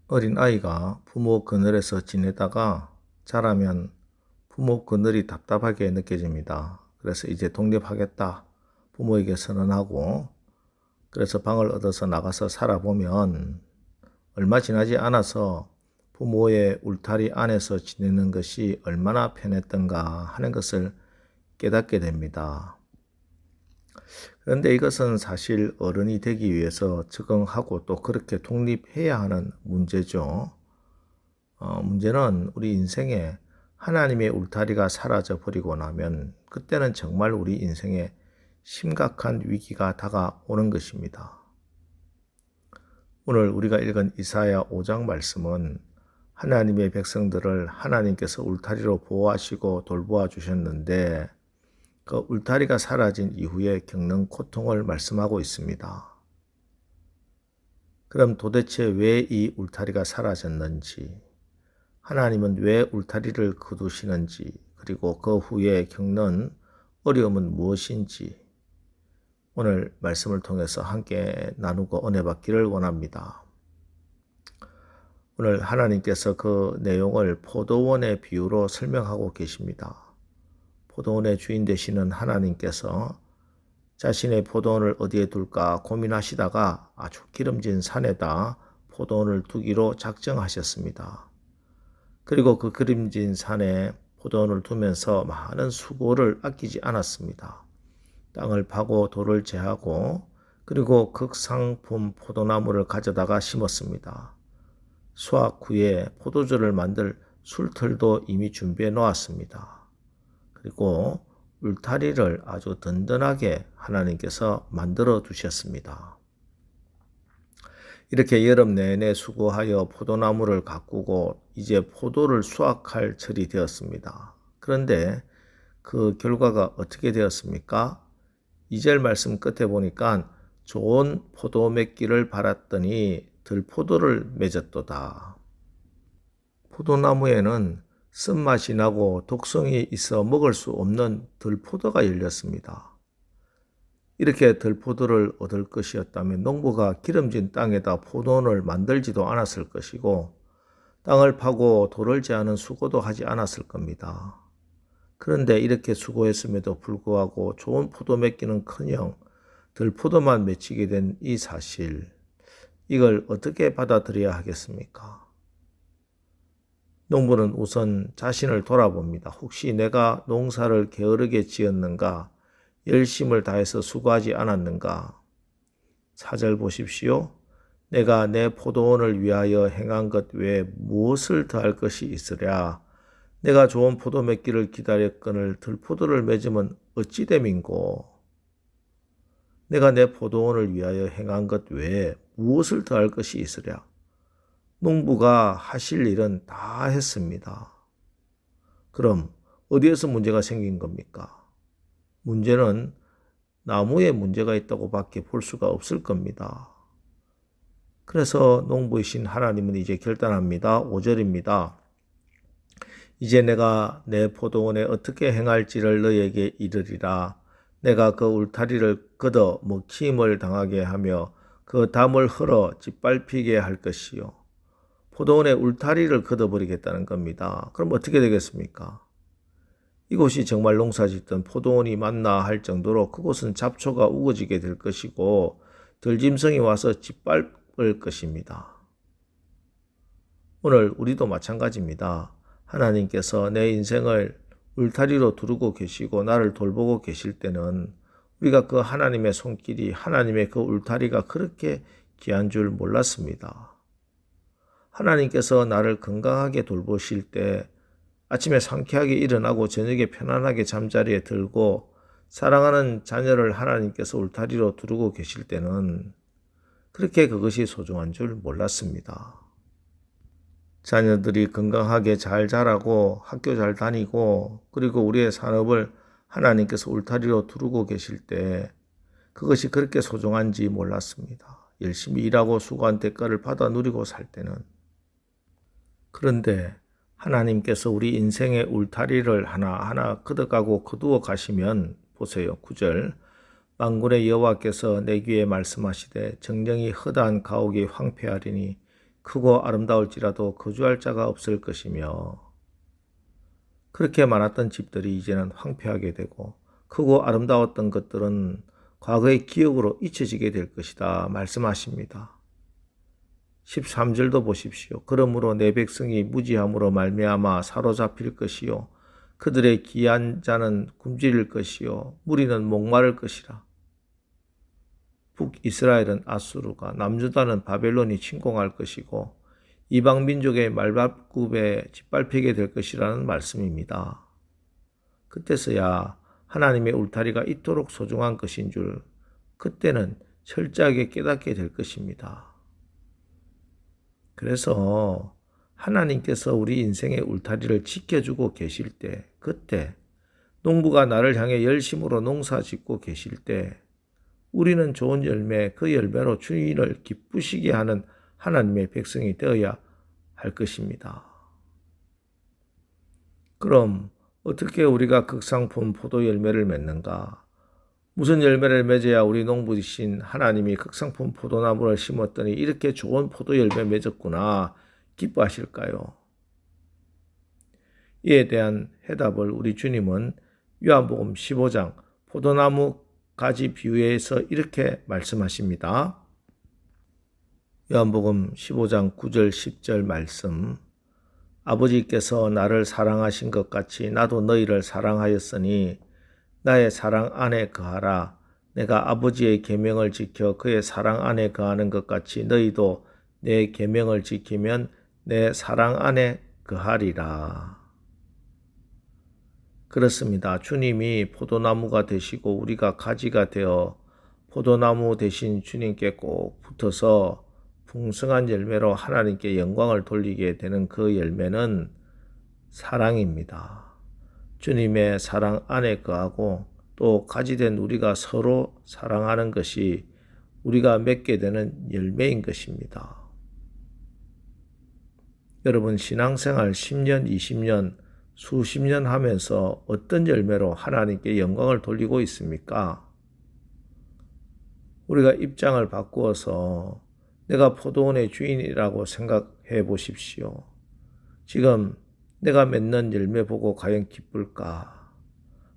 어린 아이가 부모 그늘에서 지내다가 자라면 부모 그늘이 답답하게 느껴집니다. 그래서 이제 독립하겠다 부모에게 선언하고 그래서 방을 얻어서 나가서 살아보면 얼마 지나지 않아서 부모의 울타리 안에서 지내는 것이 얼마나 편했던가 하는 것을 깨닫게 됩니다. 그런데 이것은 사실 어른이 되기 위해서 적응하고 또 그렇게 독립해야 하는 문제죠. 문제는 우리 인생에 하나님의 울타리가 사라져 버리고 나면 그때는 정말 우리 인생에 심각한 위기가 다가오는 것입니다. 오늘 우리가 읽은 이사야 5장 말씀은 하나님의 백성들을 하나님께서 울타리로 보호하시고 돌보아 주셨는데 그 울타리가 사라진 이후에 겪는 고통을 말씀하고 있습니다. 그럼 도대체 왜 이 울타리가 사라졌는지, 하나님은 왜 울타리를 거두시는지, 그리고 그 후에 겪는 어려움은 무엇인지 오늘 말씀을 통해서 함께 나누고 은혜 받기를 원합니다. 오늘 하나님께서 그 내용을 포도원의 비유로 설명하고 계십니다. 포도원의 주인 되시는 하나님께서 자신의 포도원을 어디에 둘까 고민하시다가 아주 기름진 산에다 포도원을 두기로 작정하셨습니다. 그리고 그 기름진 산에 포도원을 두면서 많은 수고를 아끼지 않았습니다. 땅을 파고 돌을 제하고 그리고 극상품 포도나무를 가져다가 심었습니다. 수확 후에 포도주를 만들 술틀도 이미 준비해 놓았습니다. 그리고 울타리를 아주 든든하게 하나님께서 만들어 두셨습니다. 이렇게 여름 내내 수고하여 포도나무를 가꾸고 이제 포도를 수확할 철이 되었습니다. 그런데 그 결과가 어떻게 되었습니까? 2절 말씀 끝에 보니까 좋은 포도 맺기를 바랐더니 들포도를 맺었도다. 포도나무에는 쓴맛이 나고 독성이 있어 먹을 수 없는 들포도가 열렸습니다. 이렇게 들포도를 얻을 것이었다면 농부가 기름진 땅에다 포도원을 만들지도 않았을 것이고 땅을 파고 돌을 제하는 수고도 하지 않았을 겁니다. 그런데 이렇게 수고했음에도 불구하고 좋은 포도 맺기는커녕 들포도만 맺히게 된 이 사실, 이걸 어떻게 받아들여야 하겠습니까? 농부는 우선 자신을 돌아봅니다. 혹시 내가 농사를 게으르게 지었는가? 열심을 다해서 수고하지 않았는가? 4절 보십시오. 내가 내 포도원을 위하여 행한 것 외에 무엇을 더할 것이 있으랴? 내가 좋은 포도 맺기를 기다렸거늘 들포도를 맺으면 어찌 됨인고? 내가 내 포도원을 위하여 행한 것 외에 무엇을 더할 것이 있으랴? 농부가 하실 일은 다 했습니다. 그럼 어디에서 문제가 생긴 겁니까? 문제는 나무에 문제가 있다고 밖에 볼 수가 없을 겁니다. 그래서 농부이신 하나님은 이제 결단합니다. 5절입니다. 이제 내가 내 포도원에 어떻게 행할지를 너에게 이르리라. 내가 그 울타리를 걷어 먹힘을 당하게 하며 그 담을 흘어 짓밟히게 할 것이요. 포도원의 울타리를 걷어버리겠다는 겁니다. 그럼 어떻게 되겠습니까? 이곳이 정말 농사짓던 포도원이 맞나 할 정도로 그곳은 잡초가 우거지게 될 것이고 들짐승이 와서 짓밟을 것입니다. 오늘 우리도 마찬가지입니다. 하나님께서 내 인생을 울타리로 두르고 계시고 나를 돌보고 계실 때는 우리가 그 하나님의 손길이, 하나님의 그 울타리가 그렇게 귀한 줄 몰랐습니다. 하나님께서 나를 건강하게 돌보실 때 아침에 상쾌하게 일어나고 저녁에 편안하게 잠자리에 들고 사랑하는 자녀를 하나님께서 울타리로 두르고 계실 때는 그렇게 그것이 소중한 줄 몰랐습니다. 자녀들이 건강하게 잘 자라고 학교 잘 다니고 그리고 우리의 산업을 하나님께서 울타리로 두르고 계실 때 그것이 그렇게 소중한지 몰랐습니다. 열심히 일하고 수고한 대가를 받아 누리고 살 때는. 그런데 하나님께서 우리 인생의 울타리를 하나하나 걷어가고 거두어 가시면 보세요. 9절 만군의 여호와께서 내 귀에 말씀하시되 정령이 허다한 가옥이 황폐하리니 크고 아름다울지라도 거주할 자가 없을 것이며 그렇게 많았던 집들이 이제는 황폐하게 되고 크고 아름다웠던 것들은 과거의 기억으로 잊혀지게 될 것이다 말씀하십니다. 13절도 보십시오. 그러므로 내 백성이 무지함으로 말미암아 사로잡힐 것이요 그들의 귀한 자는 굶주릴 것이요 무리는 목마를 것이라. 북이스라엘은 아수르가, 남유다는 바벨론이 침공할 것이고 이방 민족의 말밥굽에 짓밟히게 될 것이라는 말씀입니다. 그때서야 하나님의 울타리가 이토록 소중한 것인 줄 그때는 철저하게 깨닫게 될 것입니다. 그래서 하나님께서 우리 인생의 울타리를 지켜주고 계실 때, 그때 농부가 나를 향해 열심으로 농사 짓고 계실 때 우리는 좋은 열매, 그 열매로 주인을 기쁘시게 하는 하나님의 백성이 되어야 할 것입니다. 그럼 어떻게 우리가 극상품 포도 열매를 맺는가? 무슨 열매를 맺어야 우리 농부이신 하나님이 극상품 포도나무를 심었더니 이렇게 좋은 포도 열매 맺었구나 기뻐하실까요? 이에 대한 해답을 우리 주님은 요한복음 15장 포도나무 가지 비유에서 이렇게 말씀하십니다. 요한복음 15장 9절 10절 말씀. 아버지께서 나를 사랑하신 것 같이 나도 너희를 사랑하였으니 나의 사랑 안에 거하라. 내가 아버지의 계명을 지켜 그의 사랑 안에 거하는 것 같이 너희도 내 계명을 지키면 내 사랑 안에 거하리라. 그렇습니다. 주님이 포도나무가 되시고 우리가 가지가 되어 포도나무 대신 주님께 꼭 붙어서 풍성한 열매로 하나님께 영광을 돌리게 되는 그 열매는 사랑입니다. 주님의 사랑 안에 거하고 또 가지된 우리가 서로 사랑하는 것이 우리가 맺게 되는 열매인 것입니다. 여러분 신앙생활 10년, 20년, 수십 년 하면서 어떤 열매로 하나님께 영광을 돌리고 있습니까? 우리가 입장을 바꾸어서 내가 포도원의 주인이라고 생각해 보십시오. 지금 내가 맺는 열매 보고 과연 기쁠까?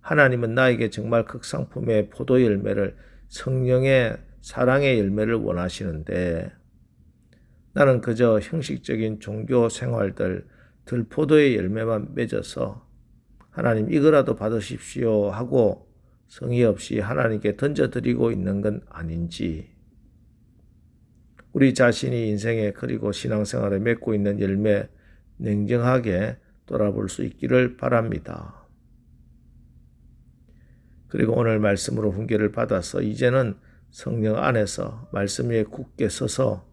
하나님은 나에게 정말 극상품의 포도 열매를 성령의 사랑의 열매를 원하시는데 나는 그저 형식적인 종교 생활들 들포도의 열매만 맺어서 하나님 이거라도 받으십시오 하고 성의 없이 하나님께 던져드리고 있는 건 아닌지 우리 자신이 인생에 그리고 신앙생활에 맺고 있는 열매 냉정하게 돌아볼 수 있기를 바랍니다. 그리고 오늘 말씀으로 훈계를 받아서 이제는 성령 안에서 말씀 위에 굳게 서서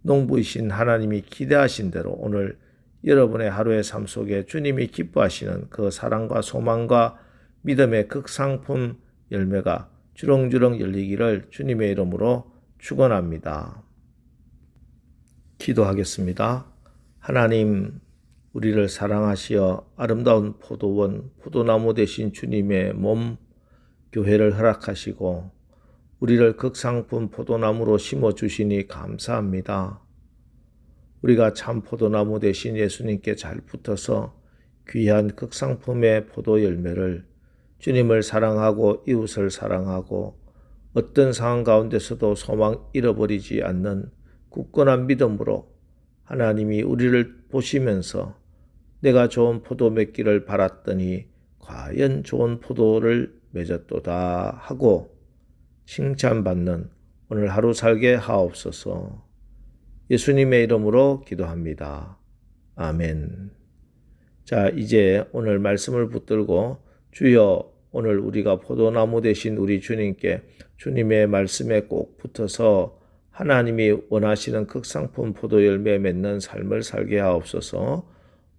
농부이신 하나님이 기대하신 대로 오늘 여러분의 하루의 삶 속에 주님이 기뻐하시는 그 사랑과 소망과 믿음의 극상품 열매가 주렁주렁 열리기를 주님의 이름으로 축원합니다. 기도하겠습니다. 하나님, 우리를 사랑하시어 아름다운 포도원, 포도나무 되신 주님의 몸, 교회를 허락하시고 우리를 극상품 포도나무로 심어주시니 감사합니다. 우리가 참 포도나무 되신 예수님께 잘 붙어서 귀한 극상품의 포도 열매를 주님을 사랑하고 이웃을 사랑하고 어떤 상황 가운데서도 소망 잃어버리지 않는 굳건한 믿음으로 하나님이 우리를 보시면서 내가 좋은 포도 맺기를 바랐더니 과연 좋은 포도를 맺었도다 하고 칭찬받는 오늘 하루 살게 하옵소서. 예수님의 이름으로 기도합니다. 아멘. 자, 이제 오늘 말씀을 붙들고 주여 오늘 우리가 포도나무 되신 우리 주님께 주님의 말씀에 꼭 붙어서 하나님이 원하시는 극상품 포도 열매 맺는 삶을 살게 하옵소서.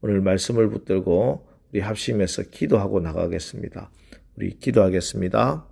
오늘 말씀을 붙들고 우리 합심해서 기도하고 나가겠습니다. 우리 기도하겠습니다.